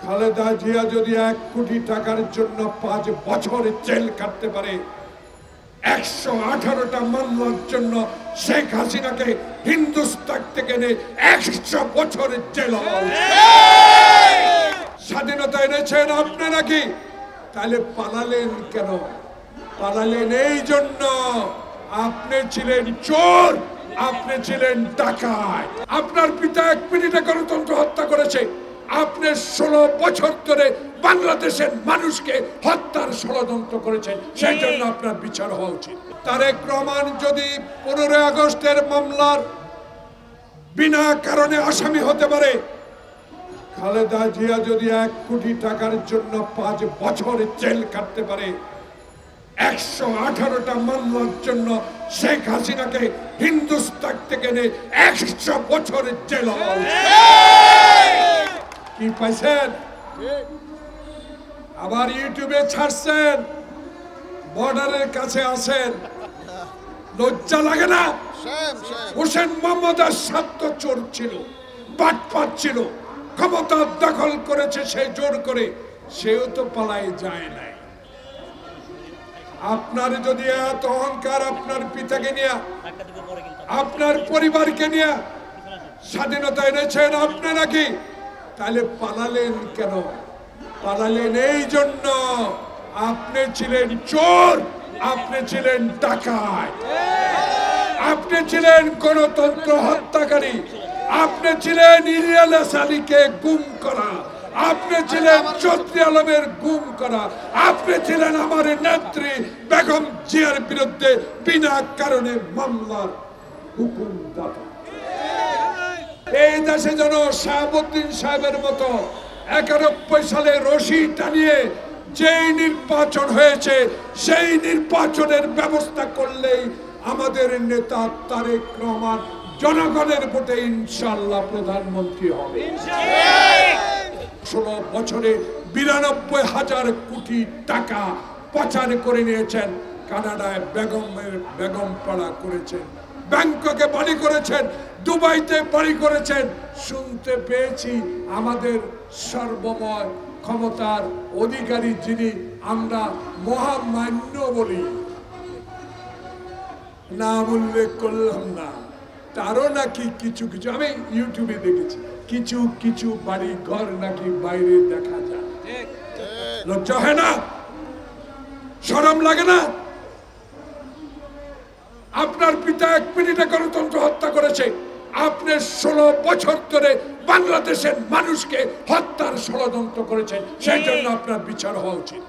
খালেদা জিয়া যদি 1 কোটি টাকার জন্য 5 বছর জেল কাটতে পারে, 118টা মামলার জন্য শেখ হাসিনাকে হিন্দুস্তান থেকে এনে 100 বছর জেল। স্বাধীনতা এনেছেন আপনি নাকি? তাহলে পালালেন কেন? পালালেন এই জন্য আপনি ছিলেন চোর, আপনি ছিলেন ডাকাত। আপনার পিতা 1 মিনিটে গণতন্ত্র হত্যা করেছে। আপনি 16 বছর ধরে বাংলাদেশের মানুষকে হত্যার ষড়যন্ত্র করেছেন, সেই জন্য আপনার বিচার হওয়া উচিত। তারেক রহমান যদি 15 আগস্টের মামলার বিনা কারণে আসামি হতে পারে, খালেদা জিয়া যদি 1 কোটি টাকার জন্য 5 বছর জেল কাটতে পারে, 118টা মামলার জন্য শেখ হাসিনাকে হিন্দুস্তান থেকে এনে 100 বছর জেল। কি পাইছেন? আবার ইউটিউবে ছাড়ছেন, বর্ডারের কাছে আছেন, লজ্জা লাগে না? হোসেন মোহাম্মদ এরশাদ তো চোর ছিল, বাটপার ছিল, ক্ষমতা দখল করেছে সে জোর করে, সেও তো পালায় যায় নাই। আপনার যদি এত অহংকার আপনার পিতাকে নিয়ে, আপনার পরিবারকে নিয়ে, স্বাধীনতা এনেছেন আপনি নাকি? তাহলে পালালেন কেন? পালালেন এই জন্য আপনি ছিলেন চোর, আপনি ছিলেন ডাকাত, আপনি ছিলেন গণতন্ত্র হত্যাকারী, আপনি ছিলেন ইলিয়াস আলীকে গুম করা, আপনি ছিলেন চৌধুরী আলমের গুম করা, আপনি ছিলেন আমার নেত্রী বেগম জিয়ার বিরুদ্ধে বিনা কারণে মামলার হুকুমদাতা। এই দেশে যেন শাহাবুদ্দিন সাহেবের মতো 91 সালে রশি টানিয়ে যেই নির্বাচন হয়েছে, সেই নির্বাচনের ব্যবস্থা করলেই আমাদের নেতা তারেক রহমান জনগণের ভোটে ইনশাআল্লাহ প্রধানমন্ত্রী হবে। 16 বছরে 92,000 কোটি টাকা পাচার করে নিয়েছেন। কানাডায় বেগম পাড়া করেছেন, ব্যাংককে বাড়ি করেছেন, দুবাইতে বাড়ি করেছেন। শুনতে পেয়েছি আমাদের সর্বময় ক্ষমতার অধিকারী যিনি আমরা মহামান্য বলি, নাম উল্লেখ করলাম না, তারও নাকি কিছু কিছু আমি ইউটিউবে দেখেছি, কিছু কিছু বাড়ি ঘর নাকি বাইরে দেখা যায়। লজ্জা হয় না? শরম লাগে না? আপনার পিতা 1 মিনিটে গণতন্ত্র হত্যা করেছে। আপনি 16 বছর ধরে বাংলাদেশের মানুষকে হত্যার ষড়যন্ত্র করেছেন, সেই জন্য আপনার বিচার হওয়া উচিত।